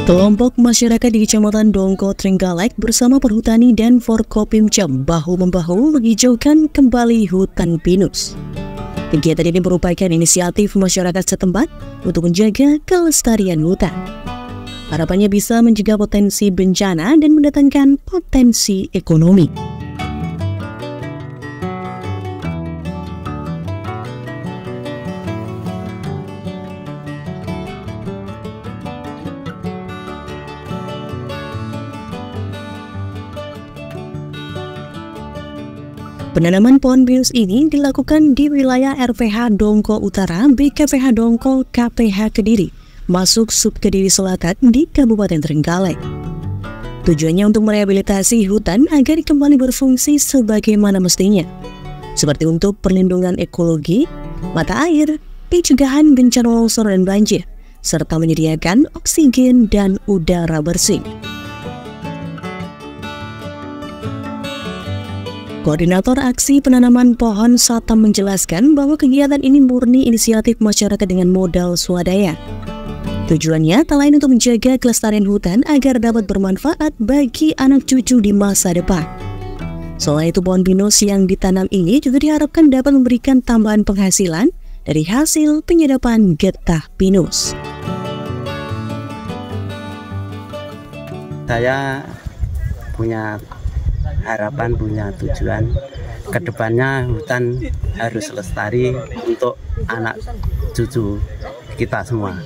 Kelompok masyarakat di Kecamatan Dongko, Trenggalek bersama Perhutani dan Forkopimda bahu-membahu menghijaukan kembali hutan pinus. Kegiatan ini merupakan inisiatif masyarakat setempat untuk menjaga kelestarian hutan. Harapannya bisa mencegah potensi bencana dan mendatangkan potensi ekonomi. Penanaman pohon pinus ini dilakukan di wilayah RPH Dongko Utara, BKPH Dongko, KPH Kediri, masuk sub Kediri Selatan di Kabupaten Trenggalek. Tujuannya untuk merehabilitasi hutan agar kembali berfungsi sebagaimana mestinya, seperti untuk perlindungan ekologi, mata air, pencegahan bencana longsor dan banjir, serta menyediakan oksigen dan udara bersih. Koordinator Aksi Penanaman Pohon Satam menjelaskan bahwa kegiatan ini murni inisiatif masyarakat dengan modal swadaya. Tujuannya tak lain untuk menjaga kelestarian hutan agar dapat bermanfaat bagi anak cucu di masa depan. Selain itu, pohon pinus yang ditanam ini juga diharapkan dapat memberikan tambahan penghasilan dari hasil penyedapan getah pinus. Saya punya harapan, punya tujuan kedepannya hutan harus lestari untuk anak cucu kita semua.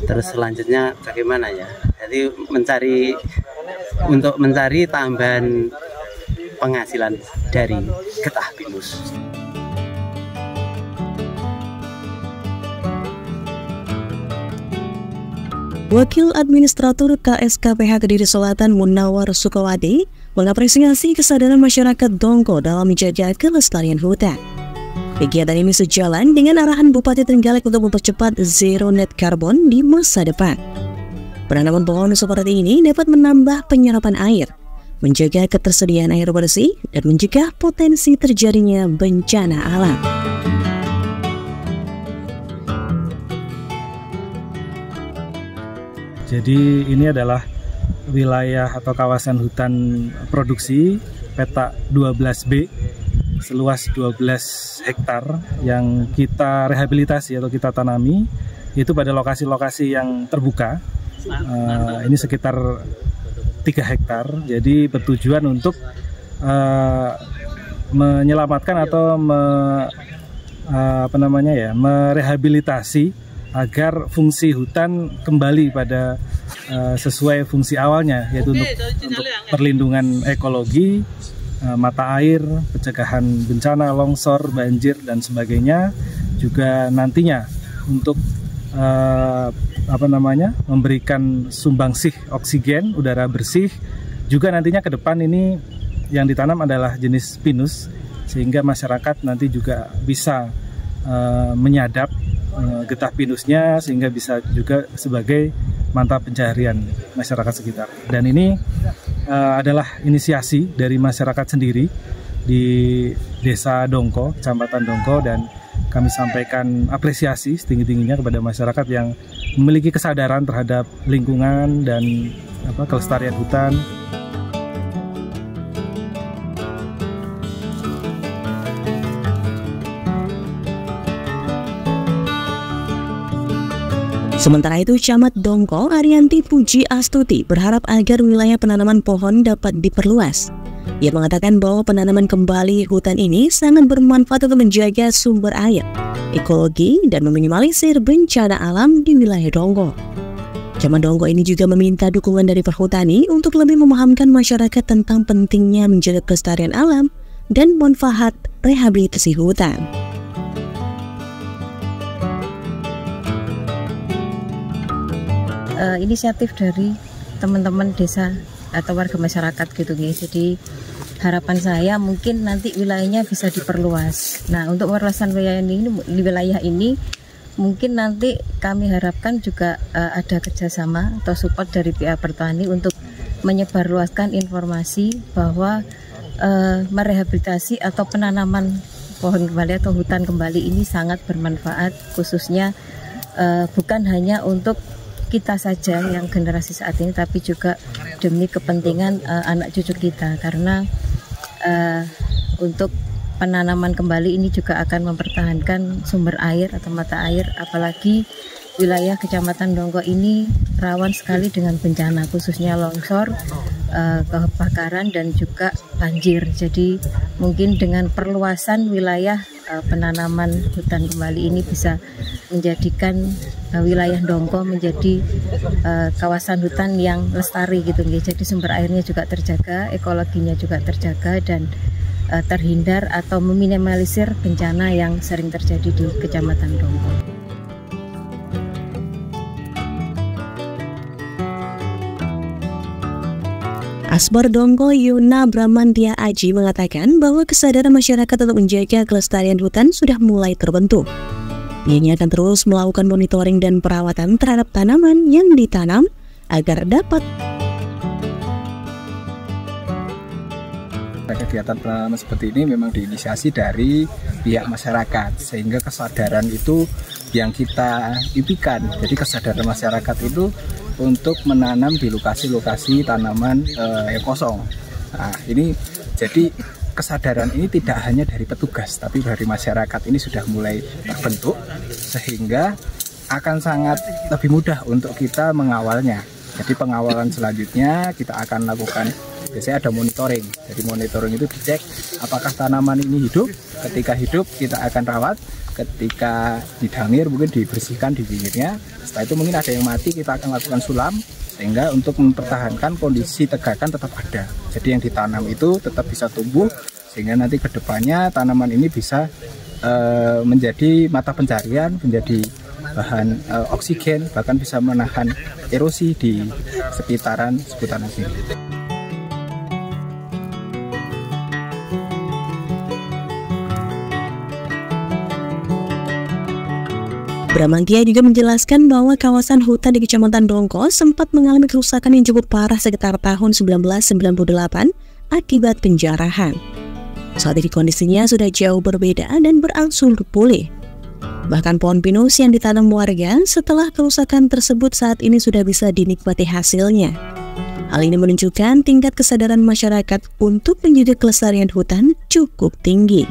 Terus selanjutnya bagaimana ya? Jadi mencari tambahan penghasilan dari getah pinus. Wakil Administrator KSKPH Kediri Selatan Munawar Sukawati mengapresiasi kesadaran masyarakat Dongko dalam menjaga kelestarian hutan. Kegiatan ini sejalan dengan arahan Bupati Trenggalek untuk mempercepat zero net carbon di masa depan. Penanaman pohon seperti ini dapat menambah penyerapan air, menjaga ketersediaan air bersih, dan mencegah potensi terjadinya bencana alam. Jadi ini adalah wilayah atau kawasan hutan produksi peta 12B seluas 12 hektar yang kita rehabilitasi atau kita tanami itu pada lokasi-lokasi yang terbuka. Ini sekitar 3 hektar. Jadi bertujuan untuk menyelamatkan atau merehabilitasi agar fungsi hutan kembali pada sesuai fungsi awalnya, yaitu untuk perlindungan ekologi, mata air, pencegahan bencana, longsor, banjir, dan sebagainya. Juga nantinya untuk memberikan sumbangsih oksigen, udara bersih. Juga nantinya ke depan ini yang ditanam adalah jenis pinus, sehingga masyarakat nanti juga bisa menyadap getah pinusnya, sehingga bisa juga sebagai mata pencaharian masyarakat sekitar. Dan ini adalah inisiasi dari masyarakat sendiri di Desa Dongko, Kecamatan Dongko, dan kami sampaikan apresiasi setinggi-tingginya kepada masyarakat yang memiliki kesadaran terhadap lingkungan dan kelestarian hutan. Sementara itu, Camat Dongko Arianti Puji Astuti berharap agar wilayah penanaman pohon dapat diperluas. Ia mengatakan bahwa penanaman kembali hutan ini sangat bermanfaat untuk menjaga sumber air, ekologi, dan meminimalisir bencana alam di wilayah Dongko. Camat Dongko ini juga meminta dukungan dari Perhutani untuk lebih memahamkan masyarakat tentang pentingnya menjaga kelestarian alam dan manfaat rehabilitasi hutan. Inisiatif dari teman-teman desa atau warga masyarakat gitu guys. Jadi harapan saya mungkin nanti wilayahnya bisa diperluas. Nah, untuk perluasan wilayah ini mungkin nanti kami harapkan juga ada kerjasama atau support dari pihak Perhutani untuk menyebarluaskan informasi bahwa merehabilitasi atau penanaman pohon kembali atau hutan kembali ini sangat bermanfaat, khususnya bukan hanya untuk kita saja yang generasi saat ini, tapi juga demi kepentingan anak cucu kita, karena untuk penanaman kembali ini juga akan mempertahankan sumber air atau mata air, apalagi wilayah Kecamatan Dongko ini rawan sekali dengan bencana, khususnya longsor, kebakaran dan juga banjir. Jadi mungkin dengan perluasan wilayah penanaman hutan kembali ini bisa menjadikan wilayah Dongko menjadi kawasan hutan yang lestari gitu. Jadi sumber airnya juga terjaga, ekologinya juga terjaga, dan terhindar atau meminimalisir bencana yang sering terjadi di Kecamatan Dongko. Asbar Dongko Yuna Bramantia Aji mengatakan bahwa kesadaran masyarakat untuk menjaga kelestarian hutan sudah mulai terbentuk. Pihaknya akan terus melakukan monitoring dan perawatan terhadap tanaman yang ditanam agar dapat kegiatan penanaman seperti ini memang diinisiasi dari pihak masyarakat, sehingga kesadaran itu yang kita impikan. Jadi kesadaran masyarakat itu untuk menanam di lokasi-lokasi tanaman yang kosong. Nah, ini jadi kesadaran ini tidak hanya dari petugas, tapi dari masyarakat ini sudah mulai terbentuk, sehingga akan sangat lebih mudah untuk kita mengawalnya. Jadi pengawalan selanjutnya kita akan lakukan, biasanya ada monitoring. Jadi monitoring itu dicek apakah tanaman ini hidup. Ketika hidup kita akan rawat, ketika didangir mungkin dibersihkan di pinggirnya. Setelah itu mungkin ada yang mati, kita akan lakukan sulam, sehingga untuk mempertahankan kondisi tegakan tetap ada. Jadi yang ditanam itu tetap bisa tumbuh, sehingga nanti ke depannya tanaman ini bisa menjadi mata pencarian, menjadi bahan oksigen, bahkan bisa menahan erosi di seputaran sini. Bramantia juga menjelaskan bahwa kawasan hutan di Kecamatan Dongko sempat mengalami kerusakan yang cukup parah sekitar tahun 1998 akibat penjarahan. Saat ini kondisinya sudah jauh berbeda dan berangsur pulih. Bahkan pohon pinus yang ditanam warga setelah kerusakan tersebut saat ini sudah bisa dinikmati hasilnya. Hal ini menunjukkan tingkat kesadaran masyarakat untuk menjaga kelestarian hutan cukup tinggi.